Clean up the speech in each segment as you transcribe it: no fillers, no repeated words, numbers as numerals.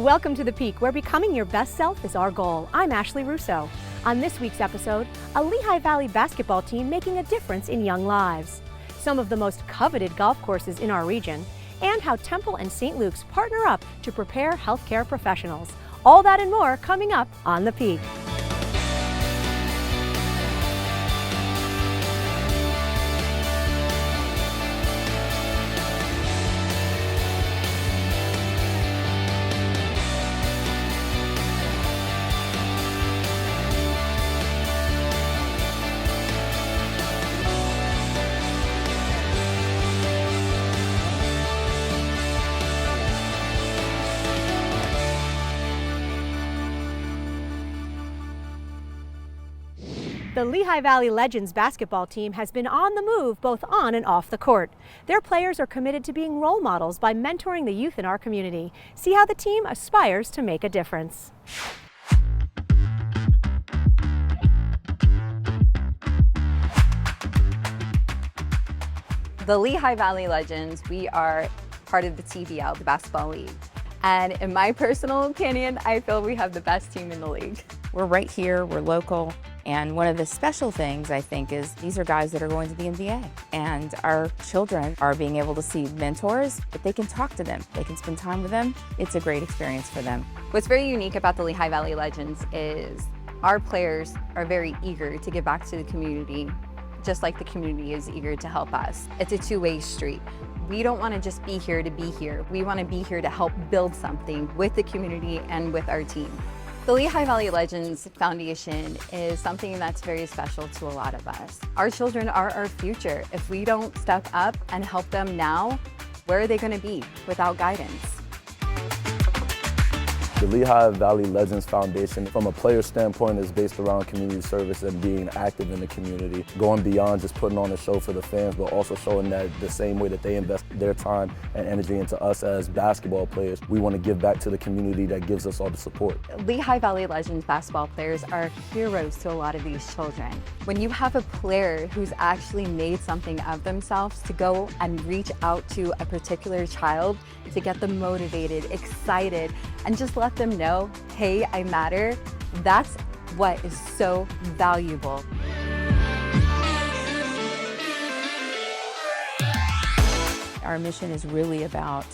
Welcome to The Peak, where becoming your best self is our goal. I'm Ashley Russo. On this week's episode, a Lehigh Valley basketball team making a difference in young lives, some of the most coveted golf courses in our region, and how Temple and St. Luke's partner up to prepare healthcare professionals. All that and more coming up on The Peak. The Lehigh Valley Legends basketball team has been on the move both on and off the court. Their players are committed to being role models by mentoring the youth in our community. See how the team aspires to make a difference. The Lehigh Valley Legends, we are part of the TVL, the Basketball League. And in my personal opinion, I feel we have the best team in the league. We're right here, we're local, and one of the special things I think is these are guys that are going to the NBA. And our children are being able to see mentors, but they can talk to them, they can spend time with them. It's a great experience for them. What's very unique about the Lehigh Valley Legends is our players are very eager to give back to the community, just like the community is eager to help us. It's a two-way street. We don't want to just be here to be here. We want to be here to help build something with the community and with our team. The Lehigh Valley Legends Foundation is something that's very special to a lot of us. Our children are our future. If we don't step up and help them now, where are they going to be without guidance? The Lehigh Valley Legends Foundation, from a player standpoint, is based around community service and being active in the community, going beyond just putting on a show for the fans, but also showing that the same way that they invest their time and energy into us as basketball players, we want to give back to the community that gives us all the support. Lehigh Valley Legends basketball players are heroes to a lot of these children. When you have a player who's actually made something of themselves to go and reach out to a particular child to get them motivated, excited, and just let them know, hey, I matter, that's what is so valuable. Our mission is really about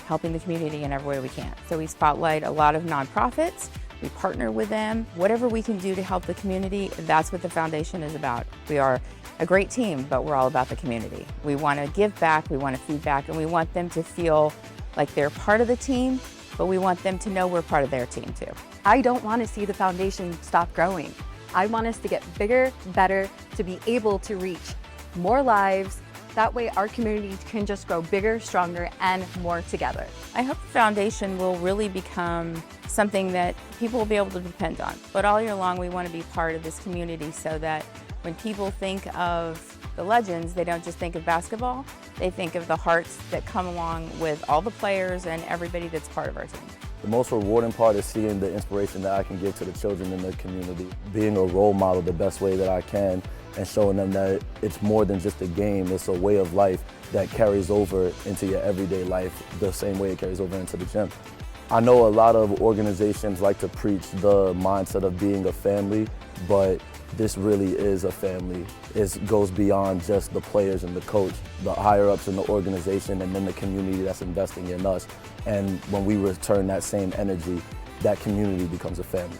helping the community in every way we can. So we spotlight a lot of nonprofits, we partner with them. Whatever we can do to help the community, that's what the foundation is about. We are a great team, but we're all about the community. We want to give back, we want to feed back, and we want them to feel like they're part of the team, but we want them to know we're part of their team too. I don't want to see the foundation stop growing. I want us to get bigger, better, to be able to reach more lives. That way our community can just grow bigger, stronger, and more together. I hope the foundation will really become something that people will be able to depend on. But all year long, we want to be part of this community so that when people think of the Legends, they don't just think of basketball, they think of the hearts that come along with all the players and everybody that's part of our team. The most rewarding part is seeing the inspiration that I can give to the children in the community, being a role model the best way that I can, and showing them that it's more than just a game, it's a way of life that carries over into your everyday life the same way it carries over into the gym. I know a lot of organizations like to preach the mindset of being a family, but this really is a family. It goes beyond just the players and the coach, the higher-ups in the organization, and then the community that's investing in us. And when we return that same energy, that community becomes a family.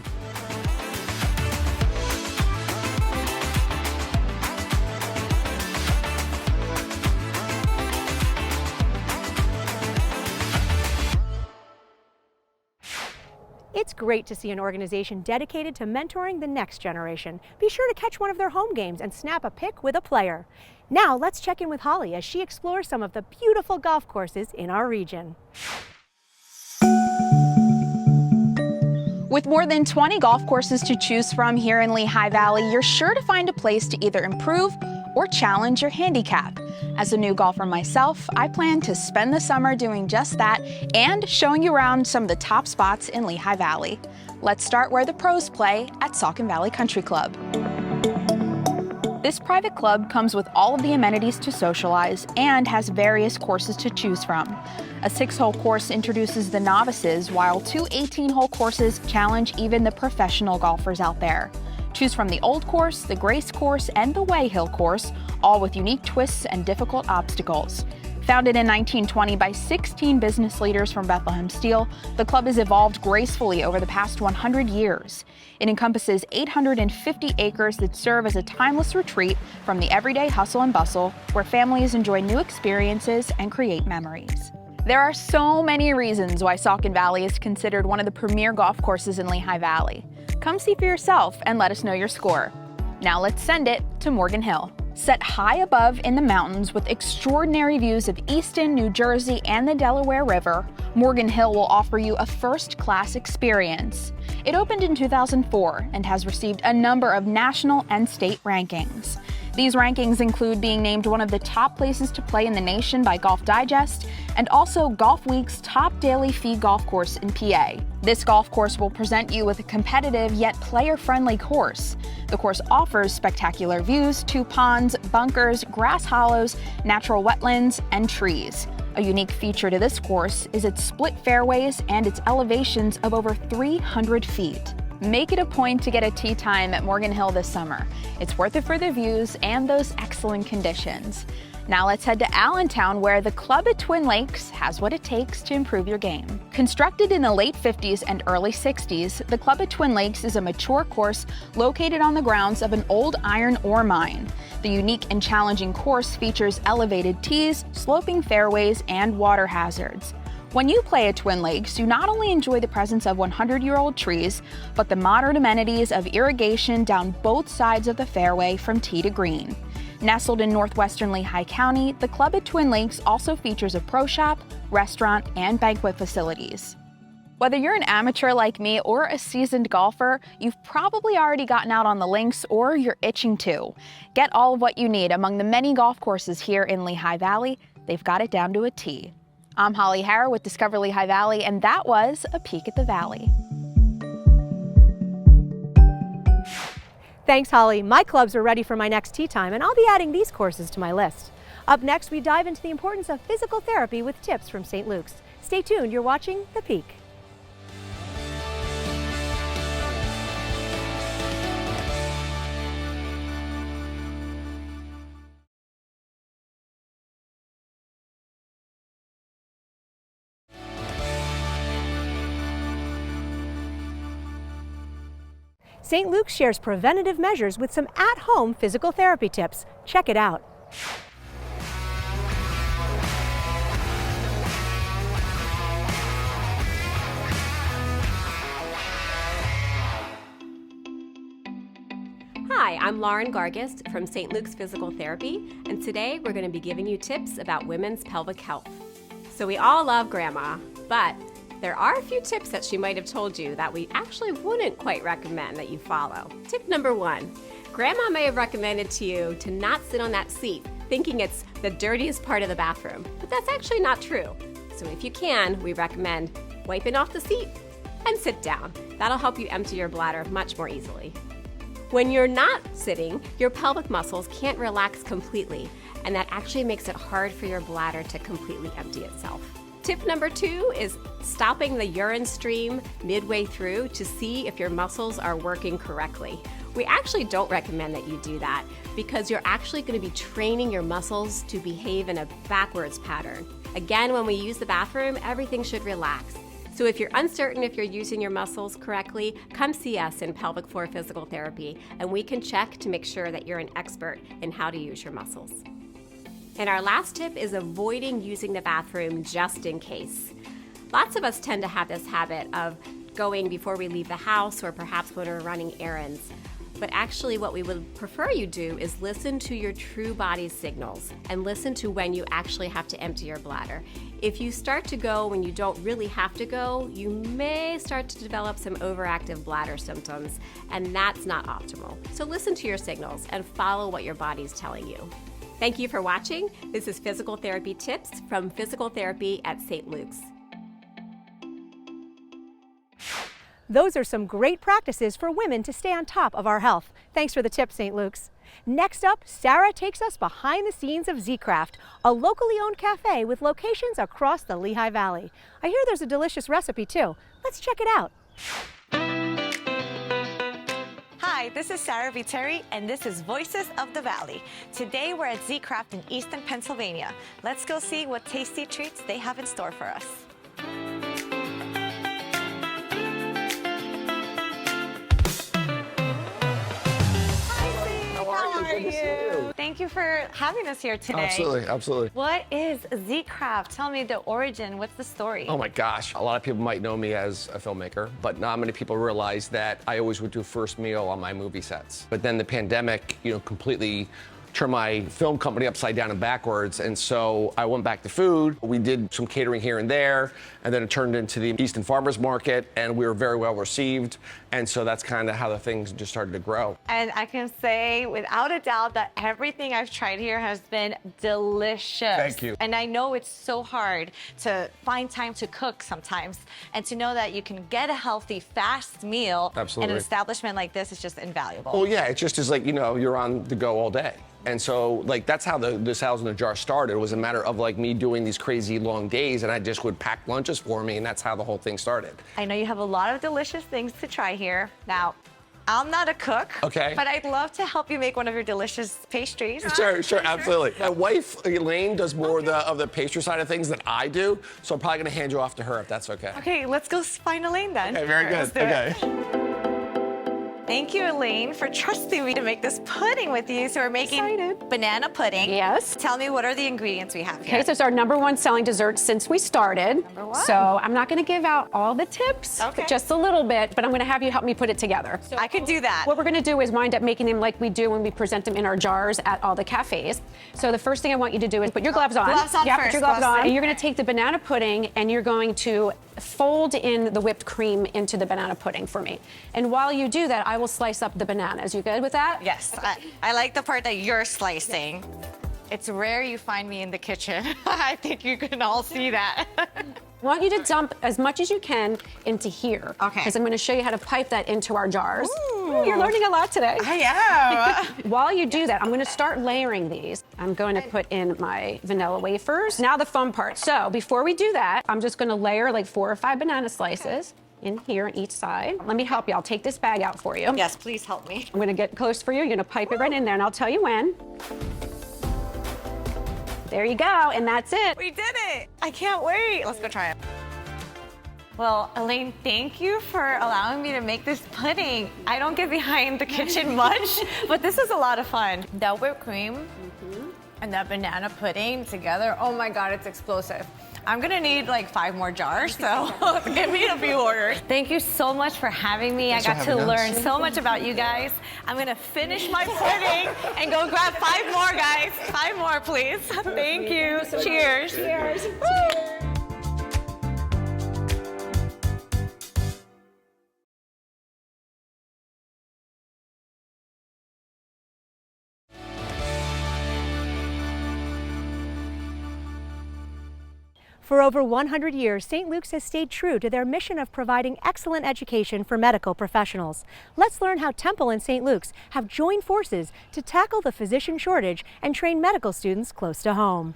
It's great to see an organization dedicated to mentoring the next generation. Be sure to catch one of their home games and snap a pic with a player. Now let's check in with Holly as she explores some of the beautiful golf courses in our region. With more than 20 golf courses to choose from here in Lehigh Valley, you're sure to find a place to either improve or challenge your handicap. As a new golfer myself, I plan to spend the summer doing just that and showing you around some of the top spots in Lehigh Valley. Let's start where the pros play at Saucon Valley Country Club. This private club comes with all of the amenities to socialize and has various courses to choose from. A 6-hole course introduces the novices, while 2 18-hole courses challenge even the professional golfers out there. Choose from the Old Course, the Grace Course, and the Way Hill Course, all with unique twists and difficult obstacles. Founded in 1920 by 16 business leaders from Bethlehem Steel, the club has evolved gracefully over the past 100 years. It encompasses 850 acres that serve as a timeless retreat from the everyday hustle and bustle, where families enjoy new experiences and create memories. There are so many reasons why Saucon Valley is considered one of the premier golf courses in Lehigh Valley. Come see for yourself and let us know your score. Now let's send it to Morgan Hill. Set high above in the mountains with extraordinary views of Easton, New Jersey, and the Delaware River, Morgan Hill will offer you a first-class experience. It opened in 2004 and has received a number of national and state rankings. These rankings include being named one of the top places to play in the nation by Golf Digest and also Golf Week's top daily fee golf course in PA. This golf course will present you with a competitive yet player-friendly course. The course offers spectacular views, 2 ponds, bunkers, grass hollows, natural wetlands, and trees. A unique feature to this course is its split fairways and its elevations of over 300 feet. Make it a point to get a tee time at Morgan Hill this summer. It's worth it for the views and those excellent conditions. Now let's head to Allentown, where the Club at Twin Lakes has what it takes to improve your game. Constructed in the late 50s and early 60s, the Club at Twin Lakes is a mature course located on the grounds of an old iron ore mine. The unique and challenging course features elevated tees, sloping fairways, and water hazards. When you play at Twin Lakes, you not only enjoy the presence of 100-year-old trees, but the modern amenities of irrigation down both sides of the fairway from tee to green. Nestled in northwestern Lehigh County, the Club at Twin Lakes also features a pro shop, restaurant, and banquet facilities. Whether you're an amateur like me or a seasoned golfer, you've probably already gotten out on the links or you're itching to. Get all of what you need among the many golf courses here in Lehigh Valley. They've got it down to a T. I'm Holly Harrow with Discover Lehigh Valley, and that was a peek at the valley. Thanks, Holly. My clubs are ready for my next tee time, and I'll be adding these courses to my list. Up next, we dive into the importance of physical therapy with tips from St. Luke's. Stay tuned. You're watching The Peak. St. Luke's shares preventative measures with some at-home physical therapy tips. Check it out. Hi, I'm Lauren Gargist from St. Luke's Physical Therapy, and today we're going to be giving you tips about women's pelvic health. So we all love Grandma, but there are a few tips that she might have told you that we actually wouldn't quite recommend that you follow. Tip number 1, Grandma may have recommended to you to not sit on that seat, thinking it's the dirtiest part of the bathroom, but that's actually not true. So if you can, we recommend wiping off the seat and sit down. That'll help you empty your bladder much more easily. When you're not sitting, your pelvic muscles can't relax completely, and that actually makes it hard for your bladder to completely empty itself. Tip number 2 is stopping the urine stream midway through to see if your muscles are working correctly. We actually don't recommend that you do that because you're actually going to be training your muscles to behave in a backwards pattern. Again, when we use the bathroom, everything should relax. So if you're uncertain if you're using your muscles correctly, come see us in Pelvic Floor Physical Therapy, and we can check to make sure that you're an expert in how to use your muscles. And our last tip is avoiding using the bathroom just in case. Lots of us tend to have this habit of going before we leave the house or perhaps when we're running errands. But actually what we would prefer you do is listen to your true body signals and listen to when you actually have to empty your bladder. If you start to go when you don't really have to go, you may start to develop some overactive bladder symptoms, and that's not optimal. So listen to your signals and follow what your body's telling you. Thank you for watching. This is Physical Therapy Tips from Physical Therapy at St. Luke's. Those are some great practices for women to stay on top of our health. Thanks for the tip, St. Luke's. Next up, Sarah takes us behind the scenes of ZCraft, a locally owned cafe with locations across the Lehigh Valley. I hear there's a delicious recipe too. Let's check it out. Hi, this is Sarah Viteri, and this is Voices of the Valley. Today we're at ZCraft in Easton, Pennsylvania. Let's go see what tasty treats they have in store for us. How are you? Thank you for having us here today. Absolutely, absolutely. What is ZCraft? Tell me the origin. What's the story? Oh my gosh. A lot of people might know me as a filmmaker, but not many people realize that I always would do first meal on my movie sets. But then the pandemic, completely turned my film company upside down and backwards, and so I went back to food. We did some catering here and there, and then it turned into the Easton Farmers Market, and we were very well received, and so that's kind of how the things just started to grow. And I can say without a doubt that everything I've tried here has been delicious. Thank you. And I know it's so hard to find time to cook sometimes, and to know that you can get a healthy, fast meal Absolutely. in an establishment like this is just invaluable. Well, yeah, it just is like, you're on the go all day. And so, that's how the Salads in the Jar started. It was a matter of, me doing these crazy long days, and I just would pack lunches for me, and that's how the whole thing started. I know you have a lot of delicious things to try here. Now, I'm not a cook, okay, but I'd love to help you make one of your delicious pastries. Sure, absolutely. My wife, Elaine, does more of the pastry side of things than I do, so I'm probably going to hand you off to her if that's okay. Okay, let's go find Elaine then. Okay, very good. Okay. Thank you, Elaine, for trusting me to make this pudding with you. So we're making banana pudding. Yes. Tell me, what are the ingredients we have here? Okay, so it's our #1 selling dessert since we started. #1. So I'm not going to give out all the tips, Okay. just a little bit, but I'm going to have you help me put it together. I could do that. What we're going to do is wind up making them like we do when we present them in our jars at all the cafes. So the first thing I want you to do is put your gloves on. Gloves on yeah, first. Put your gloves Gloves on. on. And you're going to take the banana pudding and you're going to fold in the whipped cream into the banana pudding for me. And while you do that, I will slice up the bananas. You good with that? Yes. I like the part that you're slicing. It's rare you find me in the kitchen. I think you can all see that. I want you to dump as much as you can into here. Okay. Because I'm going to show you how to pipe that into our jars. Ooh, you're learning a lot today. I am. While you do that, I'm going to start layering these. I'm going to put in my vanilla wafers. Now the fun part. So before we do that, I'm just going to layer like 4 or 5 banana slices in here on each side. Let me help you. I'll take this bag out for you. Yes, please help me. I'm going to get close for you. You're going to pipe it right in there, and I'll tell you when. There you go, and that's it. We did it. I can't wait. Let's go try it. Well, Elaine, thank you for allowing me to make this pudding. I don't get behind the kitchen much, but this is a lot of fun. The whipped cream and that banana pudding together, oh my God, it's explosive. I'm gonna need like 5 more jars, so give me a few orders. Thank you so much for having me. I got to learn so much about you guys. I'm gonna finish my pudding and go grab 5 more, guys. 5 more, please. Thank you. Cheers. Cheers. For over 100 years, St. Luke's has stayed true to their mission of providing excellent education for medical professionals. Let's learn how Temple and St. Luke's have joined forces to tackle the physician shortage and train medical students close to home.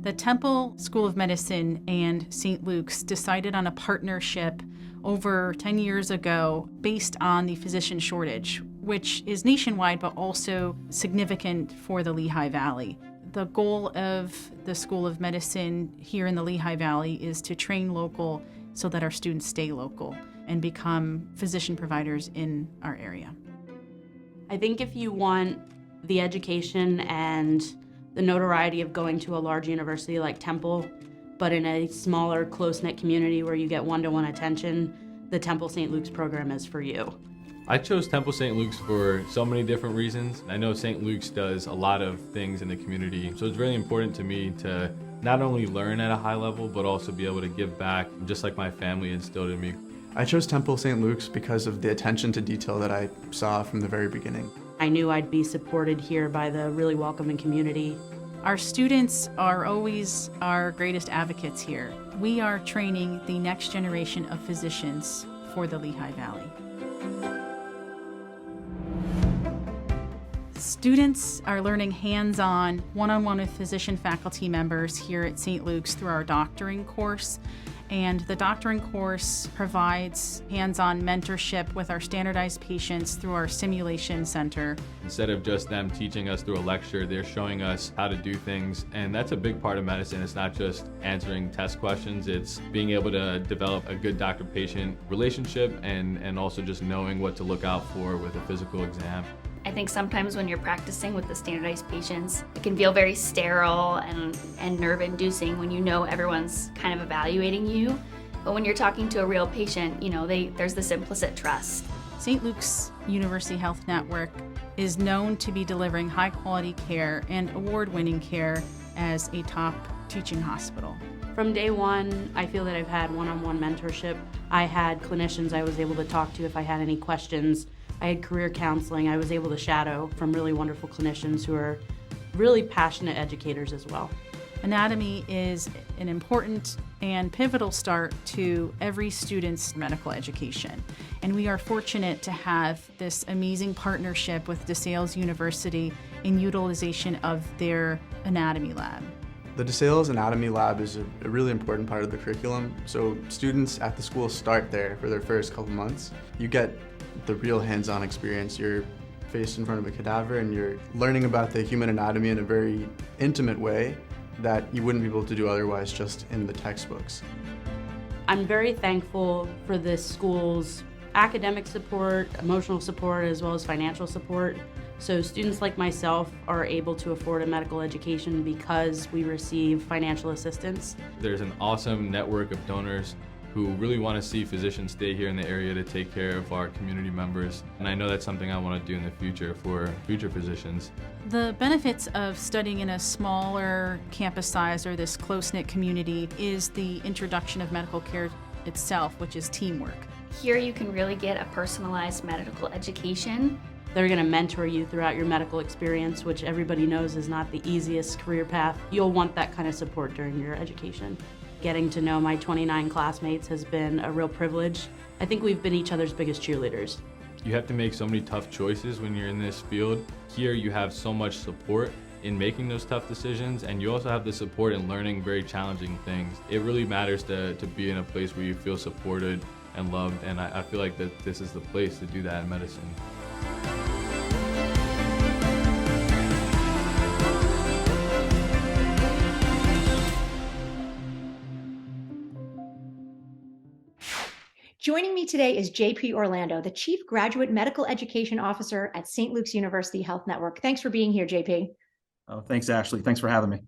The Temple School of Medicine and St. Luke's decided on a partnership over 10 years ago based on the physician shortage, which is nationwide but also significant for the Lehigh Valley. The goal of the School of Medicine here in the Lehigh Valley is to train local so that our students stay local and become physician providers in our area. I think if you want the education and the notoriety of going to a large university like Temple, but in a smaller, close-knit community where you get one-to-one attention, the Temple St. Luke's program is for you. I chose Temple St. Luke's for so many different reasons. I know St. Luke's does a lot of things in the community, so it's really important to me to not only learn at a high level, but also be able to give back, just like my family instilled in me. I chose Temple St. Luke's because of the attention to detail that I saw from the very beginning. I knew I'd be supported here by the really welcoming community. Our students are always our greatest advocates here. We are training the next generation of physicians for the Lehigh Valley. Students are learning hands-on, one-on-one with physician faculty members here at St. Luke's through our doctoring course. And the doctoring course provides hands-on mentorship with our standardized patients through our simulation center. Instead of just them teaching us through a lecture, they're showing us how to do things. And that's a big part of medicine. It's not just answering test questions, it's being able to develop a good doctor-patient relationship and also just knowing what to look out for with a physical exam. I think sometimes when you're practicing with the standardized patients, it can feel very sterile and nerve-inducing when you know everyone's kind of evaluating you. But when you're talking to a real patient, you know, there's this implicit trust. St. Luke's University Health Network is known to be delivering high-quality care and award-winning care as a top teaching hospital. From day one, I feel that I've had one-on-one mentorship. I had clinicians I was able to talk to if I had any questions. I had career counseling. I was able to shadow from really wonderful clinicians who are really passionate educators as well. Anatomy is an important and pivotal start to every student's medical education. And we are fortunate to have this amazing partnership with DeSales University in utilization of their anatomy lab. The DeSales Anatomy Lab is a really important part of the curriculum. So students at the school start there for their first couple months. You get the real hands-on experience. You're faced in front of a cadaver and you're learning about the human anatomy in a very intimate way that you wouldn't be able to do otherwise just in the textbooks. I'm very thankful for this school's academic support, emotional support, as well as financial support. So students like myself are able to afford a medical education because we receive financial assistance. There's an awesome network of donors who really want to see physicians stay here in the area to take care of our community members. And I know that's something I want to do in the future for future physicians. The benefits of studying in a smaller campus size or this close-knit community is the introduction of medical care itself, which is teamwork. Here you can really get a personalized medical education. They're going to mentor you throughout your medical experience, which everybody knows is not the easiest career path. You'll want that kind of support during your education. Getting to know my 29 classmates has been a real privilege. I think we've been each other's biggest cheerleaders. You have to make so many tough choices when you're in this field. Here you have so much support in making those tough decisions, and you also have the support in learning very challenging things. It really matters to be in a place where you feel supported and loved, and I feel like that this is the place to do that in medicine. Joining me today is JP Orlando, the Chief Graduate Medical Education Officer at St. Luke's University Health Network. Thanks for being here, JP. Oh, thanks, Ashley. Thanks for having me.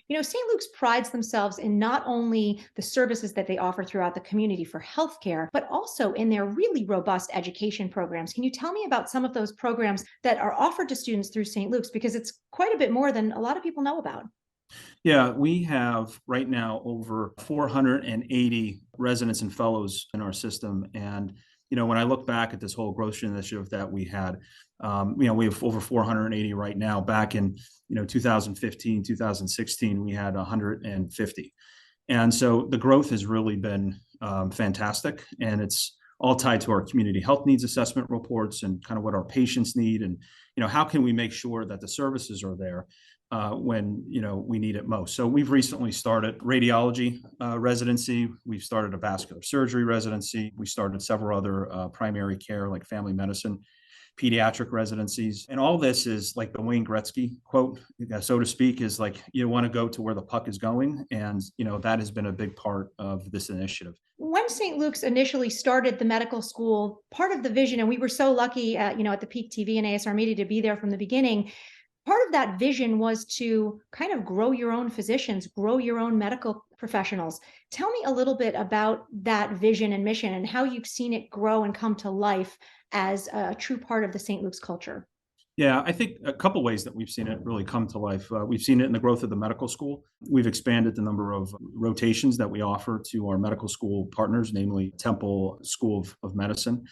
You know, St. Luke's prides themselves in not only the services that they offer throughout the community for healthcare, but also in their really robust education programs. Can you tell me about some of those programs that are offered to students through St. Luke's? Because it's quite a bit more than a lot of people know about. Yeah, we have right now over 480 residents and fellows in our system. And, you know, when I look back at this whole growth initiative that we had, we have over 480 right now. Back in, 2015, 2016, we had 150. And so the growth has really been fantastic. And it's all tied to our community health needs assessment reports and kind of what our patients need. And, how can we make sure that the services are there when we need it most. So we've recently started radiology residency. We've started a vascular surgery residency. We started several other primary care like family medicine, pediatric residencies. And all this is like the Wayne Gretzky quote, so to speak, is like you want to go to where the puck is going. And that has been a big part of this initiative. When St. Luke's initially started the medical school, part of the vision, and we were so lucky at the Peak TV and ASR Media to be there from the beginning, part of that vision was to kind of grow your own physicians, grow your own medical professionals. Tell me a little bit about that vision and mission and how you've seen it grow and come to life as a true part of the St. Luke's culture. Yeah, I think a couple ways that we've seen it really come to life. We've seen it in the growth of the medical school. We've expanded the number of rotations that we offer to our medical school partners, namely Temple School of Medicine,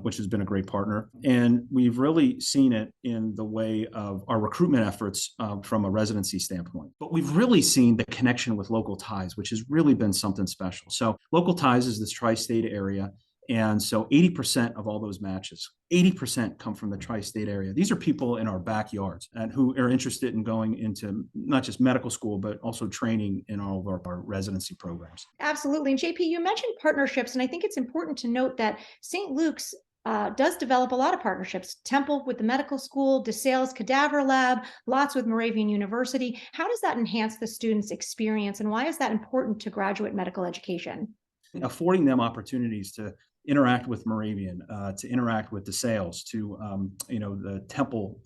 which has been a great partner. And we've really seen it in the way of our recruitment efforts from a residency standpoint. But we've really seen the connection with local ties, which has really been something special. So local ties is this tri-state area And so 80% of all those matches, 80% come from the tri-state area. These are people in our backyards and who are interested in going into not just medical school, but also training in all of our residency programs. Absolutely. And JP, you mentioned partnerships, and I think it's important to note that St. Luke's does develop a lot of partnerships. Temple with the medical school, DeSales Cadaver Lab, lots with Moravian University. How does that enhance the students' experience, and why is that important to graduate medical education? Affording them opportunities to interact with Moravian, to interact with DeSales, to the Temple,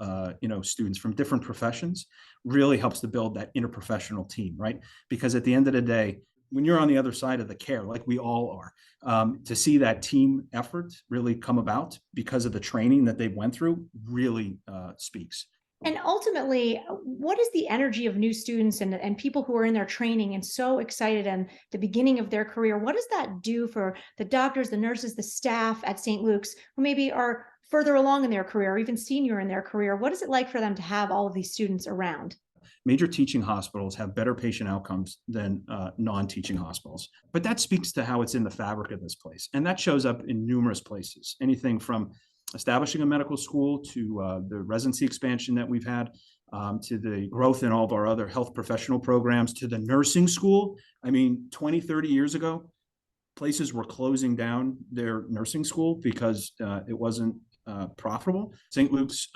students from different professions, really helps to build that interprofessional team, right? Because at the end of the day, when you're on the other side of the care, like we all are, to see that team effort really come about because of the training that they went through really speaks. And ultimately, what is the energy of new students and people who are in their training and so excited and the beginning of their career? What does that do for the doctors, the nurses, the staff at St. Luke's who maybe are further along in their career or even senior in their career? What is it like for them to have all of these students around? Major teaching hospitals have better patient outcomes than non-teaching hospitals. But that speaks to how it's in the fabric of this place. And that shows up in numerous places, anything from establishing a medical school to the residency expansion that we've had, to the growth in all of our other health professional programs, to the nursing school. I mean, 20, 30 years ago, places were closing down their nursing school because it wasn't profitable. St. Luke's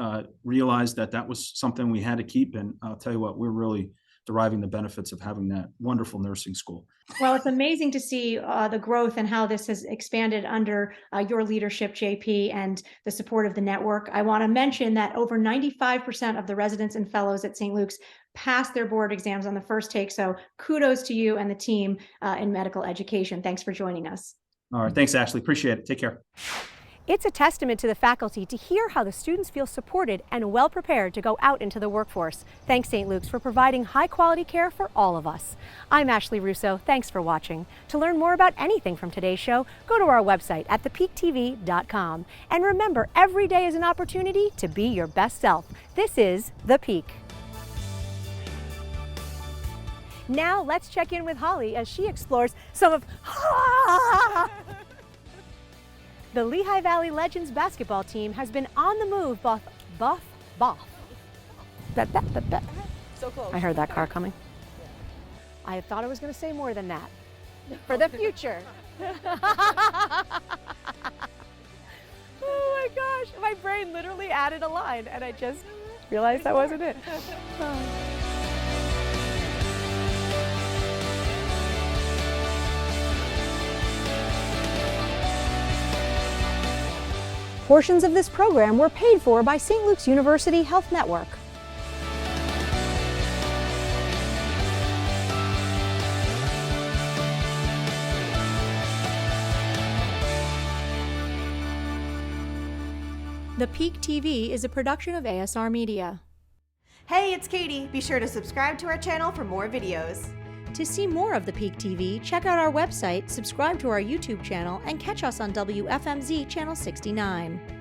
realized that that was something we had to keep. And I'll tell you what, we're really deriving the benefits of having that wonderful nursing school. Well, it's amazing to see the growth and how this has expanded under your leadership, JP, and the support of the network. I want to mention that over 95% of the residents and fellows at St. Luke's passed their board exams on the first take. So kudos to you and the team in medical education. Thanks for joining us. All right. Thanks, Ashley. Appreciate it. Take care. It's a testament to the faculty to hear how the students feel supported and well prepared to go out into the workforce. Thanks, St. Luke's, for providing high-quality care for all of us. I'm Ashley Russo. Thanks for watching. To learn more about anything from today's show, go to our website at thepeaktv.com. And remember, every day is an opportunity to be your best self. This is The Peak. Now let's check in with Holly as she explores some of the Lehigh Valley Legends basketball team has been on the move, So close. I heard that car coming. I thought I was going to say more than that. For the future. Oh my gosh, my brain literally added a line and I just realized that wasn't it. Portions of this program were paid for by St. Luke's University Health Network. The Peak TV is a production of ASR Media. Hey, it's Katie. Be sure to subscribe to our channel for more videos. To see more of the Peak TV, check out our website, subscribe to our YouTube channel, and catch us on WFMZ Channel 69.